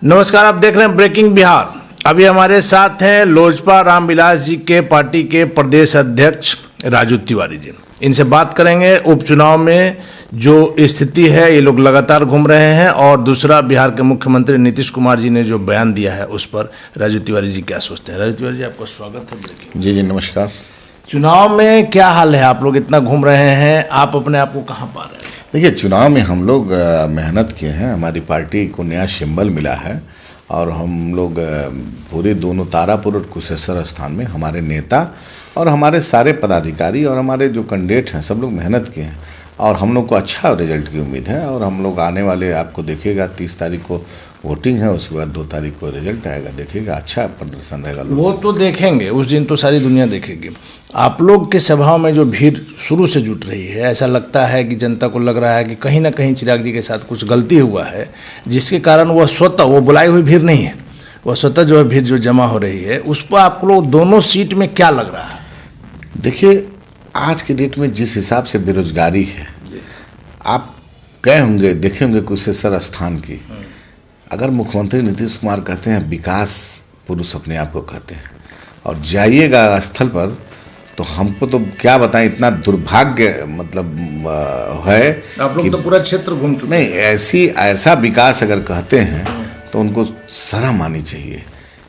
नमस्कार, आप देख रहे हैं ब्रेकिंग बिहार। अभी हमारे साथ हैं लोजपा रामविलास जी के पार्टी के प्रदेश अध्यक्ष राजू तिवारी जी। इनसे बात करेंगे उपचुनाव में जो स्थिति है, ये लोग लगातार घूम रहे हैं, और दूसरा बिहार के मुख्यमंत्री नीतीश कुमार जी ने जो बयान दिया है उस पर राजू तिवारी जी क्या सोचते हैं। राजू तिवारी जी, आपका स्वागत है ब्रेकिंग। जी नमस्कार। चुनाव में क्या हाल है? आप लोग इतना घूम रहे हैं, आप अपने आप को कहाँ पा रहे हैं? देखिए, चुनाव में हम लोग मेहनत किए हैं, हमारी पार्टी को नया सिंबल मिला है और हम लोग पूरे दोनों तारापुर और कुशेश्वर स्थान में हमारे नेता और हमारे सारे पदाधिकारी और हमारे जो कैंडिडेट हैं सब लोग मेहनत किए हैं और हम लोग को अच्छा रिजल्ट की उम्मीद है। और हम लोग आने वाले, आपको देखिएगा 30 तारीख को वोटिंग है, उसके बाद 2 तारीख को रिजल्ट आएगा, देखिएगा अच्छा प्रदर्शन रहेगा। वो तो देखेंगे, उस दिन तो सारी दुनिया देखेगी। आप लोग के सभाओं में जो भीड़ शुरू से जुट रही है, ऐसा लगता है कि जनता को लग रहा है कि कहीं ना कहीं चिराग जी के साथ कुछ गलती हुआ है, जिसके कारण वह स्वतः, वो बुलाई हुई भीड़ नहीं है, वह स्वतः जो है भीड़ जो जमा हो रही है, उस पर आप लोग दोनों सीट में क्या लग रहा है? देखिए, आज के डेट में जिस हिसाब से बेरोजगारी है, आप गए होंगे, देखे होंगे कुशेश्वर स्थान की। अगर मुख्यमंत्री नीतीश कुमार कहते हैं विकास पुरुष अपने आप को कहते हैं, और जाइएगा स्थल पर तो हमको तो क्या बताएं, इतना दुर्भाग्य मतलब है। आप लोग तो पूरा क्षेत्र घूम चुके नहीं, ऐसा विकास अगर कहते हैं तो उनको शर्म आनी चाहिए।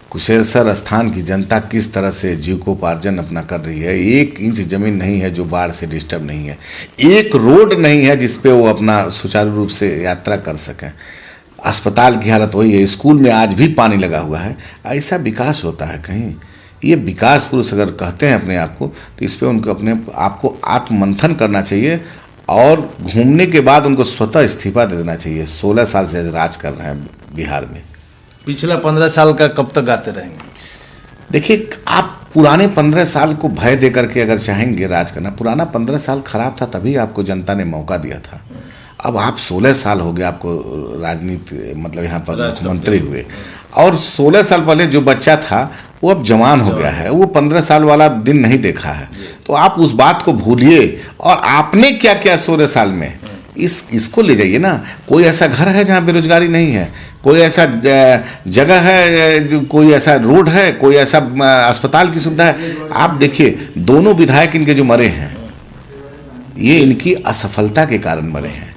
कुशेश्वर स्थान की जनता किस तरह से जीविकोपार्जन अपना कर रही है। 1 इंच जमीन नहीं है जो बाढ़ से डिस्टर्ब नहीं है, 1 रोड नहीं है जिसपे वो अपना सुचारू रूप से यात्रा कर सकें। अस्पताल की हालत वही है, स्कूल में आज भी पानी लगा हुआ है। ऐसा विकास होता है कहीं? ये विकास पुरुष अगर कहते हैं अपने आप को, तो इस पर उनको अपने आप को आत्ममंथन करना चाहिए और घूमने के बाद उनको स्वतः इस्तीफा दे देना चाहिए। 16 साल से राज कर रहे हैं बिहार में। पिछला 15 साल का कब तक आते रहेंगे? देखिए, आप पुराने 15 साल को भय दे करके अगर चाहेंगे राज करना, पुराना 15 साल खराब था, तभी आपको जनता ने मौका दिया था। अब आप 16 साल हो गए आपको राजनीति, मतलब यहाँ पर मुख्यमंत्री हुए, और 16 साल पहले जो बच्चा था वो अब जवान हो गया है, वो 15 साल वाला दिन नहीं देखा है। तो आप उस बात को भूलिए और आपने क्या क्या 16 साल में इसको ले जाइए ना। कोई ऐसा घर है जहाँ बेरोजगारी नहीं है, कोई ऐसा जगह है, जो कोई ऐसा रोड है, कोई ऐसा अस्पताल की सुविधा है। आप देखिए, दोनों विधायक इनके जो मरे हैं, ये इनकी असफलता के कारण मरे हैं।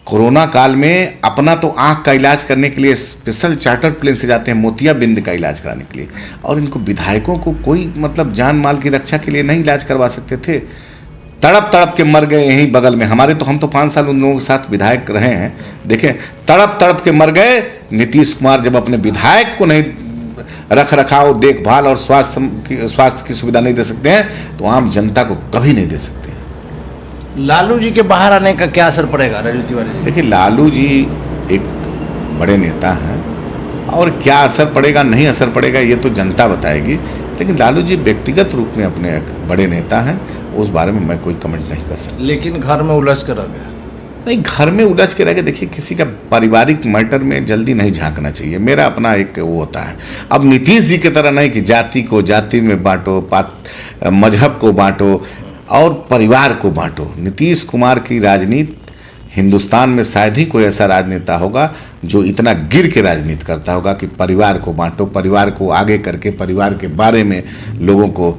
कोरोना काल में अपना तो आंख का इलाज करने के लिए स्पेशल चार्टर्ड प्लेन से जाते हैं मोतियाबिंद का इलाज कराने के लिए, और इनको विधायकों को कोई मतलब जान माल की रक्षा के लिए नहीं इलाज करवा सकते थे। तड़प तड़प के मर गए यहीं बगल में हमारे। तो हम तो 5 साल उन लोगों के साथ विधायक रहे हैं, देखें तड़प तड़प के मर गए। नीतीश कुमार जब अपने विधायक को नहीं रख रखाव, देखभाल और स्वास्थ्य की सुविधा नहीं दे सकते हैं, तो आम जनता को कभी नहीं दे सकते। लालू जी के बाहर आने का क्या असर पड़ेगा राजू तिवारी जी? देखिए, लालू जी एक बड़े नेता हैं, और क्या असर पड़ेगा नहीं असर पड़ेगा ये तो जनता बताएगी, लेकिन लालू जी व्यक्तिगत रूप में अपने एक बड़े नेता हैं, उस बारे में मैं कोई कमेंट नहीं कर सकता। लेकिन घर में उलझ कर रह गया। नहीं, घर में उलझ के रह गए। देखिए, किसी का पारिवारिक मैटर में जल्दी नहीं झांकना चाहिए, मेरा अपना एक वो होता है। अब नीतीश जी की तरह नहीं कि जाति को जाति में बांटो, मजहब को बांटो और परिवार को बांटो। नीतीश कुमार की राजनीति हिंदुस्तान में शायद ही कोई ऐसा राजनेता होगा जो इतना गिर के राजनीति करता होगा कि परिवार को बांटो, परिवार को आगे करके परिवार के बारे में लोगों को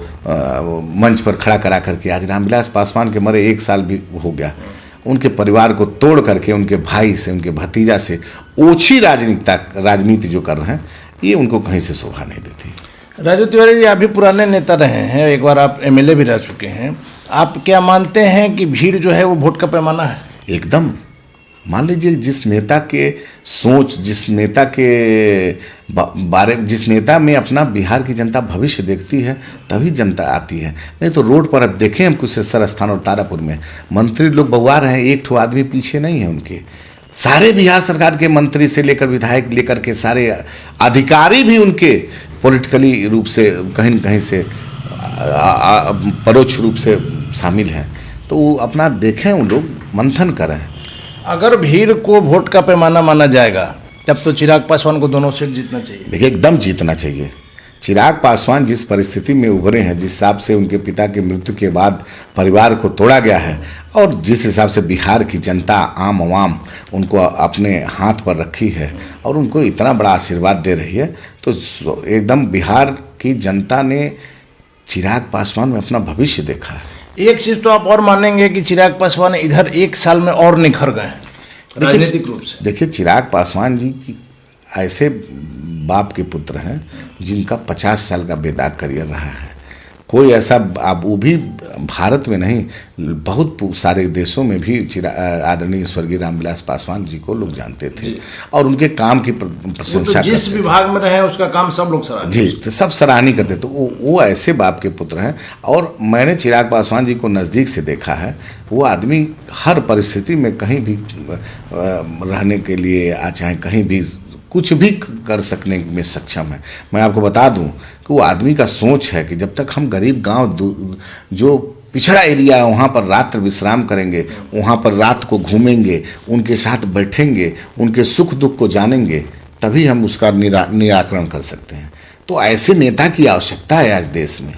मंच पर खड़ा करा करके। आज रामविलास पासवान के मरे 1 साल भी हो गया, उनके परिवार को तोड़ करके उनके भाई से, उनके भतीजा से ओछी राजनीति जो कर रहे हैं, ये उनको कहीं से शोभा नहीं देती। राजू तिवारी जी, आप भी पुराने नेता रहे हैं, एक बार आप MLA भी रह चुके हैं। आप क्या मानते हैं कि भीड़ जो है वो वोट का पैमाना है? एकदम। मान लीजिए, जिस नेता के सोच, जिस नेता के बारे, जिस नेता में अपना बिहार की जनता भविष्य देखती है, तभी जनता आती है। नहीं तो रोड पर अब देखें हम कुशेश्वर स्थान और तारापुर में मंत्री लोग बउआ रहे हैं, एक ठो आदमी पीछे नहीं है उनके। सारे बिहार सरकार के मंत्री से लेकर विधायक लेकर के सारे अधिकारी भी उनके पॉलिटिकली रूप से कहीं न कहीं से परोक्ष रूप से शामिल हैं। तो वो अपना देखें, उन लोग मंथन करें। अगर भीड़ को वोट का पैमाना माना जाएगा, तब तो चिराग पासवान को दोनों सीट जीतना चाहिए। देखिए, एकदम जीतना चाहिए। चिराग पासवान जिस परिस्थिति में उभरे हैं, जिस हिसाब से उनके पिता की मृत्यु के बाद परिवार को तोड़ा गया है और जिस हिसाब से बिहार की जनता आम आवाम उनको अपने हाथ पर रखी है और उनको इतना बड़ा आशीर्वाद दे रही है, तो एकदम बिहार की जनता ने चिराग पासवान में अपना भविष्य देखा है। एक चीज तो आप और मानेंगे कि चिराग पासवान इधर 1 साल में और निखर गए राजनीतिक रूप से। देखिए, चिराग पासवान जी की ऐसे बाप के पुत्र हैं जिनका 50 साल का बेदाग करियर रहा है। कोई ऐसा, अब वो भी भारत में नहीं, बहुत सारे देशों में भी आदरणीय स्वर्गीय रामविलास पासवान जी को लोग जानते थे और उनके काम की प्रशंसा जिस विभाग में रहे उसका काम सब लोग सराहनीय, जी, तो सब सराहनीय करते। तो वो ऐसे बाप के पुत्र हैं और मैंने चिराग पासवान जी को नज़दीक से देखा है। वो आदमी हर परिस्थिति में कहीं भी रहने के लिए, चाहे कहीं भी कुछ भी कर सकने में सक्षम है। मैं आपको बता दूं कि वो आदमी का सोच है कि जब तक हम गरीब गांव जो पिछड़ा एरिया है वहाँ पर रात्र विश्राम करेंगे, वहाँ पर रात को घूमेंगे, उनके साथ बैठेंगे, उनके सुख दुख को जानेंगे, तभी हम उसका निराकरण कर सकते हैं। तो ऐसे नेता की आवश्यकता है आज देश में।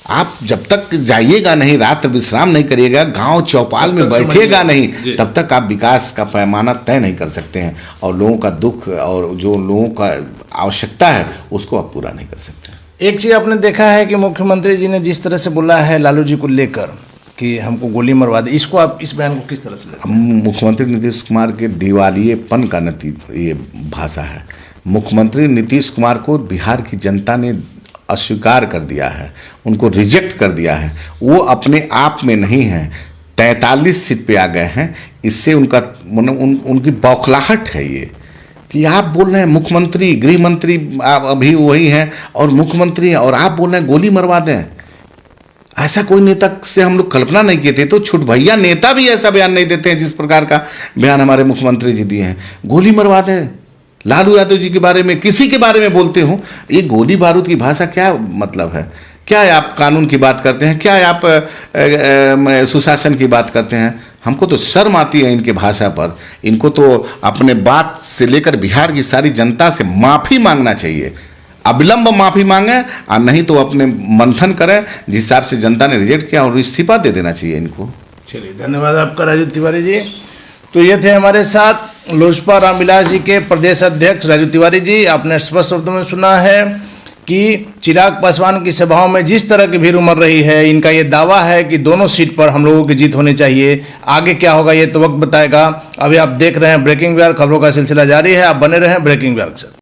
आप जब तक जाइएगा नहीं, रात विश्राम नहीं करिएगा, गांव चौपाल में बैठिएगा नहीं, तब तक आप विकास का पैमाना तय नहीं कर सकते हैं और लोगों का दुख और जो लोगों का आवश्यकता है उसको आप पूरा नहीं कर सकते। एक चीज आपने देखा है कि मुख्यमंत्री जी ने जिस तरह से बोला है लालू जी को लेकर कि हमको गोली मरवा दे, इसको आप इस बयान को किस तरह से लेते हैं? मुख्यमंत्री नीतीश कुमार के दिवालियेपन का ये भाषा है। मुख्यमंत्री नीतीश कुमार को बिहार की जनता ने अस्वीकार कर दिया है, उनको रिजेक्ट कर दिया है। वो अपने आप में नहीं है, 43 सीट पे आ गए हैं। इससे उनका उनकी बौखलाहट है ये कि आप बोल रहे हैं मुख्यमंत्री, गृह मंत्री आप अभी वही हैं और मुख्यमंत्री, और आप बोल रहे हैं गोली मरवा दें। ऐसा कोई नेता से हम लोग कल्पना नहीं किए थे। तो छुट भैया नेता भी ऐसा बयान नहीं देते हैं जिस प्रकार का बयान हमारे मुख्यमंत्री जी दिए हैं। गोली मरवा दें, लालू यादव जी के बारे में, किसी के बारे में बोलते हो, ये गोली बारूद की भाषा क्या मतलब है? क्या आप कानून की बात करते हैं? क्या आप सुशासन की बात करते हैं? हमको तो शर्म आती है इनके भाषा पर। इनको तो अपने बात से लेकर बिहार की सारी जनता से माफ़ी मांगना चाहिए, अविलंब माफ़ी मांगे, और नहीं तो अपने मंथन करें जिस हिसाब से जनता ने रिजेक्ट किया, और इस्तीफा दे देना चाहिए इनको। चलिए, धन्यवाद आपका राजू तिवारी जी। तो ये थे हमारे साथ लोजपा रामविलास जी के प्रदेश अध्यक्ष राजू तिवारी जी। आपने स्पष्ट शब्दों में सुना है कि चिराग पासवान की सभाओं में जिस तरह की भीड़ उमड़ रही है, इनका ये दावा है कि दोनों सीट पर हम लोगों की जीत होनी चाहिए। आगे क्या होगा ये तो वक्त बताएगा। अभी आप देख रहे हैं ब्रेकिंग बिहार, खबरों का सिलसिला जारी है। आप बने रहें ब्रेकिंग बिहार के साथ।